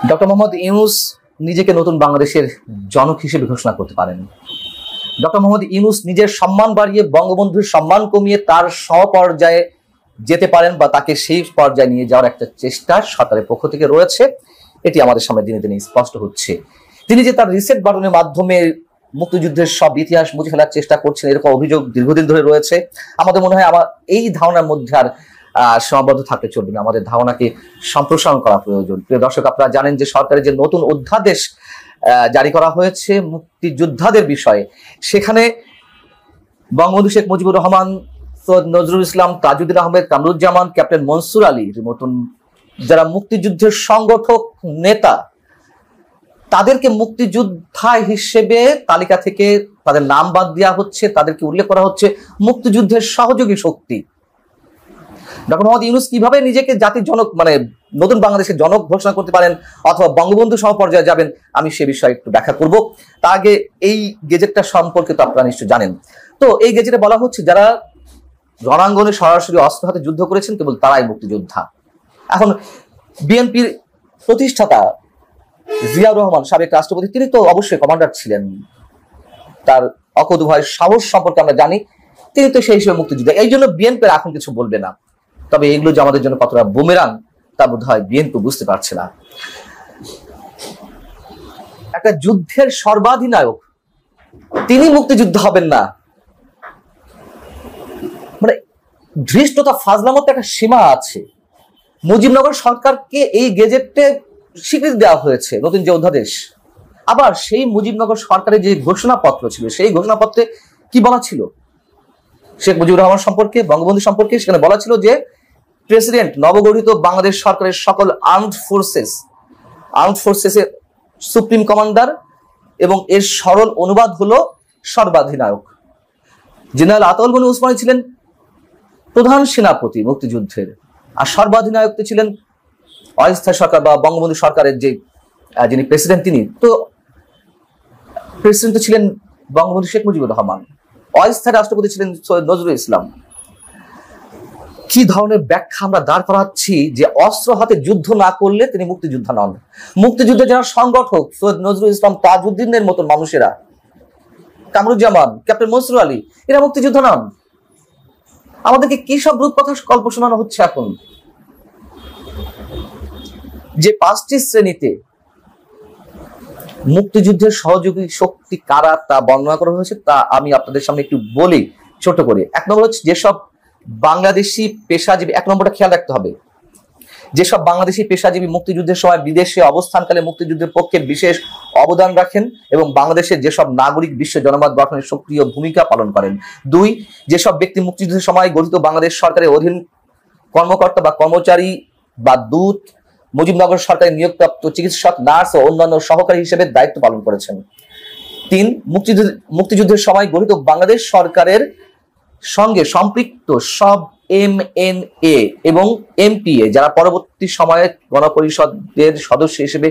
Doctor Mohammad Yunus নিজেকে নতুন বাংলাদেশের জনক হিসেবে ঘোষণা করতে পারেন। ডক্টর মোহাম্মদ ইউনূস নিজের সম্মান বাড়িয়ে বঙ্গবন্ধুর সম্মান কমিয়ে তার সমপর্যায়ে যেতে পারেন বা তাকে সেই পর্যায়ে নিয়ে যাওয়ার একটা চেষ্টা সরকারের পক্ষ থেকে রয়েছে। এটি আমাদের সামনে দিনে দিনে স্পষ্ট হচ্ছে। তিনি যে তার রিসেট বাটনের মাধ্যমে মুক্তিযুদ্ধের সব ইতিহাস মুছে ফেলার চেষ্টা করছেন, এরকম অভিযোগ দীর্ঘদিন ধরে রয়েছে। আমাদের মনে হয় আমার এই ধারণার মধ্যে আর সীমাবদ্ধ থাকতে চলবে না, আমাদের ধারণাকে সম্প্রসারণ করা প্রয়োজন। প্রিয় দর্শক, আপনারা জানেন যে সরকারের যে নতুন অধ্যাদেশ জারি করা হয়েছে মুক্তিযোদ্ধাদের বিষয়ে, সেখানে বঙ্গবন্ধু শেখ মুজিবুর রহমান, সৈয়দ নজরুল ইসলাম, তাজউদ্দিন আহমেদ, কামরুজ্জামান, ক্যাপ্টেন মনসুর আলীর মতন যারা মুক্তিযুদ্ধের সংগঠক নেতা, তাদেরকে মুক্তিযোদ্ধা হিসেবে তালিকা থেকে তাদের নাম বাদ দেওয়া হচ্ছে, তাদেরকে উল্লেখ করা হচ্ছে মুক্তিযুদ্ধের সহযোগী শক্তি। ডক্টর মোহাম্মদ ইউনূস কিভাবে নিজেকে জাতির জনক মানে নতুন বাংলাদেশের জনক ঘোষণা করতে পারেন অথবা বঙ্গবন্ধু সমপর্যায়ে যাবেন, আমি সে বিষয়ে একটু ব্যাখ্যা করব। তার আগে এই গেজেটটা সম্পর্কে তো আপনারা নিশ্চয় জানেন। তো এই গেজেটে বলা হচ্ছে যারা রণাঙ্গনে সরাসরি অস্ত্র হাতে যুদ্ধ করেছেন কেবল তারাই মুক্তিযোদ্ধা। এখন বিএনপির প্রতিষ্ঠাতা জিয়াউর রহমান, সাবেক রাষ্ট্রপতি, তিনি তো অবশ্যই কমান্ডার ছিলেন, তার অকুতোভয় সাহস সম্পর্কে আমরা জানি, তিনি তো সেই হিসেবে মুক্তিযোদ্ধা। এই জন্য বিএনপির এখন কিছু বলবে না। তবে এগুলো যে আমাদের জন্য কতটা বুমেরাং তা বোধ হয় বিএনপি বুঝতে পারছে না। একটা যুদ্ধের সর্বাধিনায়ক তিনি মুক্তিযোদ্ধা হবেন না, মানে ধৃষ্টতা ফাজলামত একটা সীমা আছে। মুজিবনগর সরকারকে এই গেজেটে স্বীকৃতি দেওয়া হয়েছে নতুন যে অধ্যাদেশ। আবার সেই মুজিবনগর সরকারের যে ঘোষণাপত্র ছিল, সেই ঘোষণাপত্রে কি বলা ছিল শেখ মুজিবুর রহমান সম্পর্কে, বঙ্গবন্ধু সম্পর্কে? সেখানে বলা ছিল যে প্রেসিডেন্ট নবগঠিত বাংলাদেশ সরকারের সকল আর্মড ফোর্সেসের সুপ্রিম কমান্ডার, এবং এর সরল অনুবাদ হলো সর্বাধিনায়ক। জেনারেল আতাউল গনি উসমানী ছিলেন প্রধান সেনাপতি মুক্তিযুদ্ধের, আর সর্বাধিনায়ক ছিলেন অস্থায়ী সরকার বা বঙ্গবন্ধু সরকারের যে যিনি প্রেসিডেন্ট, তিনি তো প্রেসিডেন্ট ছিলেন বঙ্গবন্ধু শেখ মুজিবুর রহমান, অস্থায়ী রাষ্ট্রপতি ছিলেন সৈয়দ নজরুল ইসলাম। কি ধরনের ব্যাখ্যা আমরা দাঁড় করাচ্ছি যে অস্ত্র হাতে যুদ্ধ না করলে তিনি মুক্তিযোদ্ধা নন। মুক্তিযুদ্ধে যারা সংগঠক সৈয়দ নজরুল ইসলাম, তাজউদ্দিনের মতন মানুষেরা, কামরুজ্জামান, ক্যাপ্টেন মনসুর আলী, এরা মুক্তিযোদ্ধা নন। আমাদেরকে কি সব রূপ কথা গল্প শোনানো হচ্ছে এখন? যে 5টি শ্রেণীতে মুক্তিযুদ্ধের সহযোগী শক্তি কারা তা বর্ণনা করা হয়েছে, তা আমি আপনাদের সামনে একটু বলি ছোট করে। 1 নম্বর হচ্ছে যেসব বাংলাদেশি পেশাজীবী, 1 নম্বরটা খেয়াল রাখতে হবে, যেসব বাংলাদেশি পেশাজীবী মুক্তিযুদ্ধের সময় বিদেশে অবস্থানকালে মুক্তিযুদ্ধের পক্ষে বিশেষ অবদান রাখেন এবং বাংলাদেশের যেসব নাগরিক বিশ্ব জনমত গঠনের সক্রিয় ভূমিকা পালন করেন। 2, যেসব ব্যক্তি মুক্তিযুদ্ধের সময় গঠিত বাংলাদেশ সরকারের অধীন কর্মকর্তা বা কর্মচারী বা দূত, মুজিবনগর সরকারের নিয়োগপ্রাপ্ত চিকিৎসক, নার্স ও অন্যান্য সহকারী হিসেবে দায়িত্ব পালন করেছেন। 3, মুক্তিযুদ্ধের সময় গঠিত বাংলাদেশ সরকারের সঙ্গে সম্পৃক্ত সব MNA এবং MPA যারা পরবর্তী সময়ে গণপরিষদের সদস্য হিসেবে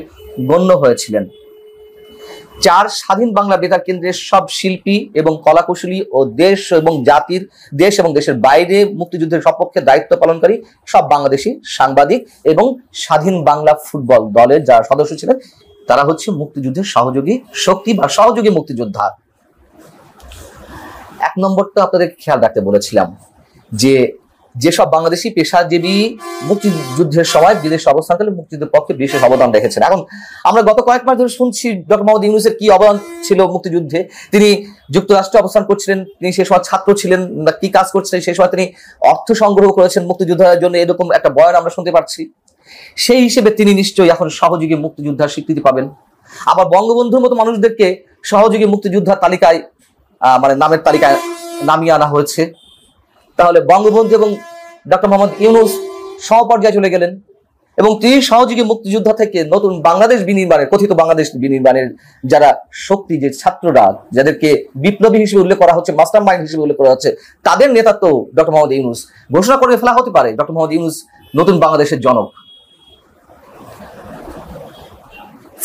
গণ্য হয়েছিলেন। 4, স্বাধীন বাংলা বেতার কেন্দ্রের সব শিল্পী এবং কলাকুশলী ও দেশ এবং দেশের বাইরে মুক্তিযুদ্ধের সপক্ষে দায়িত্ব পালনকারী সব বাংলাদেশি সাংবাদিক এবং স্বাধীন বাংলা ফুটবল দলের যারা সদস্য ছিলেন, তারা হচ্ছে মুক্তিযুদ্ধের সহযোগী শক্তি বা সহযোগী মুক্তিযোদ্ধা। 1 নম্বরটা আপনাদের খেয়াল রাখতে বলেছিলাম যে যেসব বাংলাদেশি পেশাজীবী মুক্তিযুদ্ধের সময় বিদেশে অবস্থানকালে মুক্তিযুদ্ধের পক্ষে বিশেষ অবদান রেখেছেন। এখন আমরা গত কয়েক মাস ধরে শুনছি ডক্টর মোহাম্মদ ইউনূসের কি অবদান ছিল মুক্তিযুদ্ধে। তিনি যুক্তরাষ্ট্রে অবস্থান করছিলেন, তিনি সেই সময় ছাত্র ছিলেন, কি কাজ করছিলেন, সেই সময় তিনি অর্থ সংগ্রহ করেছেন মুক্তিযোদ্ধাদের জন্য, এরকম একটা বয়ান আমরা শুনতে পাচ্ছি। সেই হিসেবে তিনি নিশ্চয়ই এখন সহযোগী মুক্তিযোদ্ধার স্বীকৃতি পাবেন। আবার বঙ্গবন্ধুর মতো মানুষদেরকে সহযোগী মুক্তিযোদ্ধার তালিকায় মানে নামের তালিকায় নামিয়ে আনা হয়েছে। তাহলে বঙ্গবন্ধু এবং ডক্টর মোহাম্মদ ইউনূস সমপর্যায়ে চলে গেলেন এবং তিনি সহযোগী মুক্তিযোদ্ধা থেকে নতুন বাংলাদেশ বিনির্মাণের, কথিত বাংলাদেশ বিনির্মাণের যারা শক্তি, যে ছাত্ররা, যাদেরকে বিপ্লবী হিসেবে উল্লেখ করা হচ্ছে, মাস্টার মাইন্ড হিসেবে উল্লেখ করা হচ্ছে, তাদের নেতা তো ডক্টর মোহাম্মদ ইউনূস। ঘোষণা করে ফেলা হতে পারে ডক্টর মোহাম্মদ ইউনূস নতুন বাংলাদেশের জনক।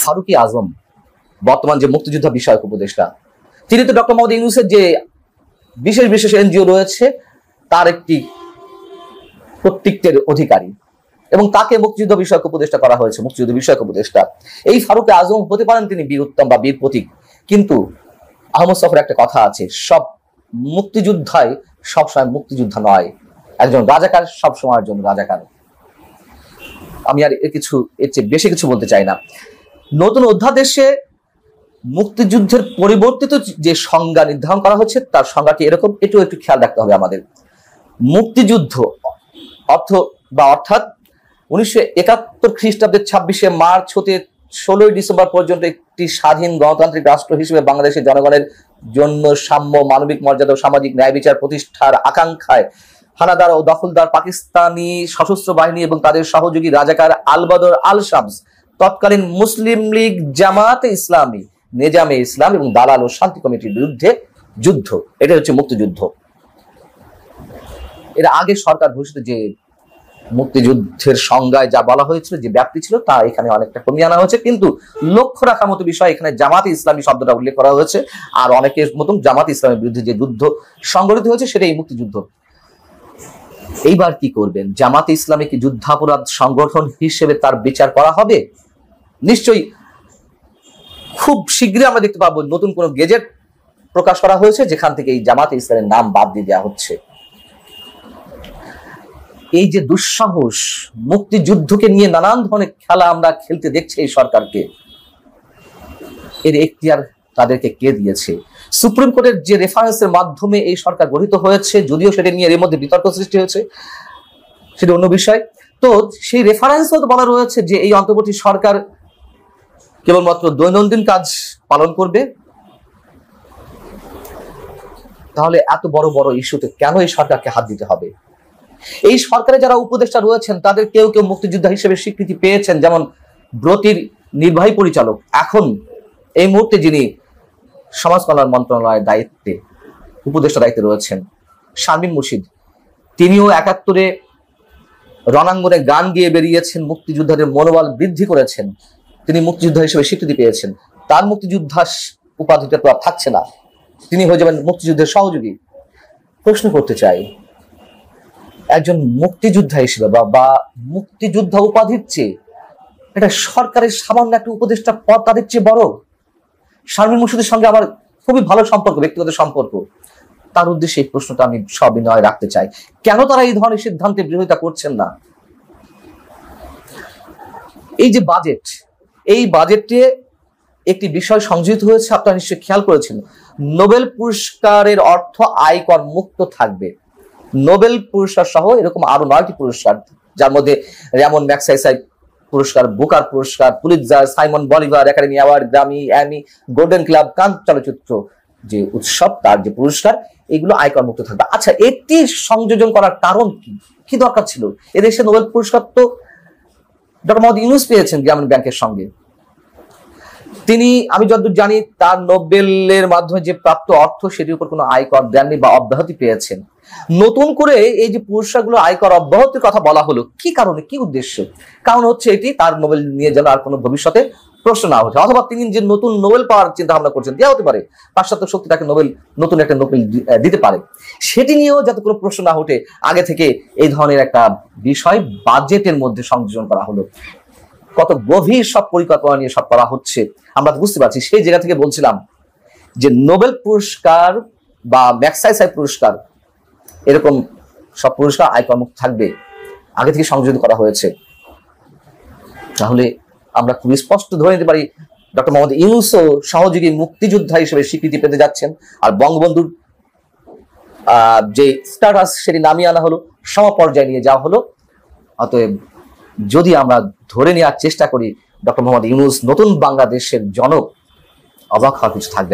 ফারুকী আজম বর্তমান যে মুক্তিযোদ্ধা বিষয়ক উপদেষ্টা, তিনি তো ডক্টর মোহাম্মদ ইউনূসের যে বিশেষ NGO রয়েছে তার একটি কর্তৃত্বের অধিকারী এবং তাকে মুক্তিযুদ্ধ বিষয়ক উপদেষ্টা করা হয়েছে, মুক্তিযুদ্ধ বিষয়ক উপদেষ্টা। এই ফারুক আজম হতে পারেন তিনি বীর উত্তম বা বীর প্রতীক, কিন্তু আহমদ সফর একটা কথা আছে, সব মুক্তিযোদ্ধাই সবসময় মুক্তিযোদ্ধা নয়, একজন রাজাকার সব সময়ের জন্য রাজাকার। আমি আর এর চেয়ে বেশি কিছু বলতে চাই না। নতুন অধ্যাদেশে মুক্তিযুদ্ধের পরিবর্তিত যে সংজ্ঞা নির্ধারণ করা হচ্ছে তার সংজ্ঞাটি এরকম, এটাও একটু খেয়াল রাখতে হবে আমাদের। মুক্তিযুদ্ধ অর্থাৎ 1971 খ্রিস্টাব্দের 26শে মার্চ হতে 16ই ডিসেম্বর পর্যন্ত একটি স্বাধীন গণতান্ত্রিক রাষ্ট্র হিসেবে বাংলাদেশের জনগণের জন্য সাম্য, মানবিক মর্যাদা ও সামাজিক ন্যায় বিচার প্রতিষ্ঠার আকাঙ্ক্ষায় হানাদার ও দখলদার পাকিস্তানি সশস্ত্র বাহিনী এবং তাদের সহযোগী রাজাকার আল বদর আল শামস, তৎকালীন মুসলিম লীগ, জামাতে ইসলামী, নেজামে ইসলাম এবং দালাল ও শান্তি কমিটির বিরুদ্ধে যুদ্ধ, এটা হচ্ছে মুক্তিযুদ্ধ। এর আগে সরকার ঘোষিত যে মুক্তিযুদ্ধের সংজ্ঞায় যা বলা হয়েছিল, যে ব্যাপ্তি ছিল, তা এখানে অনেকটা কমিয়ে আনা হয়েছে। কিন্তু লক্ষ্য রাখার মতো বিষয়, এখানে জামাতে ইসলামী শব্দটা উল্লেখ করা হয়েছে, আর অনেকের মতন জামাতে ইসলামের বিরুদ্ধে যে যুদ্ধ সংগঠিত হয়েছে সেটাই মুক্তিযুদ্ধ। এইবার কি করবেন? জামাতে ইসলামী কি যুদ্ধাপরাধ সংগঠন হিসেবে তার বিচার করা হবে? নিশ্চয়ই খুব শীঘ্রই আমরা দেখতে পাবো নতুন কোন গেজেট প্রকাশ করা হয়েছে যেখান থেকে এই জামাতে ইসলামের নাম বাদ দিয়ে দেওয়া হচ্ছে। এই যে দুঃসাহস, মুক্তিযুদ্ধকে নিয়ে নানান ধরনের খেলা আমরা খেলতে দেখছি এই সরকারকে, এর এখতিয়ার তাদেরকে কে দিয়েছে? সুপ্রিম কোর্টের যে রেফারেন্সের মাধ্যমে এই সরকার গঠিত হয়েছে, যদিও সেটা নিয়ে এর মধ্যে বিতর্ক সৃষ্টি হয়েছে, সেটা অন্য বিষয়। তো সেই রেফারেন্সও তো বলা রয়েছে যে এই অন্তর্বর্তী সরকার কেবলমাত্র দৈনন্দিন কাজ পালন করবে। তাহলে এত বড় বড় ইস্যুতে কেন এই সরকারকে হাত দিতে হবে? এই সরকারে যারা উপদেষ্টা রয়েছেন তাদের কেউ কেউ মুক্তিযোদ্ধা হিসেবে স্বীকৃতি পেয়েছেন, যেমন ব্রতির নির্বাহী পরিচালক, এখন এই মুহূর্তে যিনি সমাজ কল্যাণ মন্ত্রণালয়ের দায়িত্বে, উপদেষ্টা দায়িত্বে রয়েছেন, শারমিন মুর্শিদ, তিনিও 71-এ রণাঙ্গনে গান গিয়ে বেরিয়েছেন, মুক্তিযোদ্ধাদের মনোবল বৃদ্ধি করেছেন, তিনি মুক্তিযোদ্ধা হিসেবে স্বীকৃতি পেয়েছেন। তার মুক্তিযোদ্ধা উপাধিটা তো আর থাকছে না, তিনি হয়ে যাবেন মুক্তিযুদ্ধের সহযোগী। প্রশ্ন করতে চাই, একজন মুক্তিযোদ্ধা হিসেবে বা মুক্তিযোদ্ধা উপাধির চেয়ে এটা সরকারের সামান্য একটা উপদেষ্টা পদ তাদের চেয়ে বড়। শারমিন মুর্শিদের সঙ্গে আমার খুবই ভালো সম্পর্ক, ব্যক্তিগত সম্পর্ক। তার উদ্দেশ্যে এই প্রশ্নটা আমি সবিনয় রাখতে চাই, কেন তারা এই ধরনের সিদ্ধান্তে বিরোধিতা করছেন না? এই যে বাজেট, এই বাজেটে একটি বিষয় সংযোজিত হয়েছে, আপনারা নিশ্চয়ই খেয়াল করেছেন, নোবেল পুরস্কারের অর্থ আয়কর মুক্ত থাকবে। নোবেল পুরস্কার সহ এরকম আরো 9টি পুরস্কার, যার মধ্যে রেমন ম্যাগসাইসাই পুরস্কার, বুকার পুরস্কার, Pulitzer, Simon Bolivar, Academy Award, Grammy, Emmy, golden globe, কান চলচ্চিত্র যে উৎসব, তার যে পুরস্কার, এগুলো আয়কর মুক্ত থাকবে। আচ্ছা, এটি সংযোজন করার কারণ কি? কি দরকার ছিল? এদেশে নোবেল পুরস্কার তো ডক্টর মোহাম্মদ ইউনূস পেয়েছেন গ্রামীণ ব্যাংকের সঙ্গে। তিনি, আমি যতদূর জানি, তার নোবেলের মাধ্যমে যে প্রাপ্ত অর্থ সেটির উপর কোনো আয়কর দেননি বা অব্যাহতি পেয়েছেন। নতুন করে এই যে পুরস্কারগুলো আয়কর অব্যাহতির কথা বলা হলো, কি কারণে, কি উদ্দেশ্যে? কারণ হচ্ছে এটি তার নোবেল নিয়ে যেন আর কোনো ভবিষ্যতে প্রশ্ন না ওঠে, অথবা তিনি যে নতুন নোবেল পাওয়ার চিন্তা ভাবনা করছেন, দেওয়া হতে পারে, পাশ্চাত্য শক্তি তাকে নতুন একটা নোবেল দিতে পারে, সেটি নিয়েও যাতে কোনো প্রশ্ন না ওঠে, আগে থেকে এই ধরনের একটা বিষয় বাজেটের মধ্যে সংযোজন করা হলো। কত গভীর সব পরিকল্পনা নিয়ে সব করা হচ্ছে আমরা বুঝতে পারছি। সেই জায়গা থেকে বলছিলাম যে নোবেল পুরস্কার বা ম্যাগসাইসাই পুরস্কার, এরকম সব পুরস্কার আয়কর মুক্ত থাকবে, আগে থেকে সংযোজিত করা হয়েছে। তাহলে আমরা খুব স্পষ্ট ধরে নিতে পারি ডক্টর মোহাম্মদ ইউনূসও সহযোগী মুক্তিযোদ্ধা হিসেবে স্বীকৃতি পেতে যাচ্ছেন, আর বঙ্গবন্ধুর যে স্ট্যাটাস সেটি নামিয়ে আনা হলো, সমপর্যায়ে নিয়ে যাওয়া হলো। অতএব যদি আমরা ধরে নেওয়ার চেষ্টা করি ডক্টর মোহাম্মদ ইউনূস নতুন বাংলাদেশের জনক, অবাক হওয়ার কিছু থাকবে।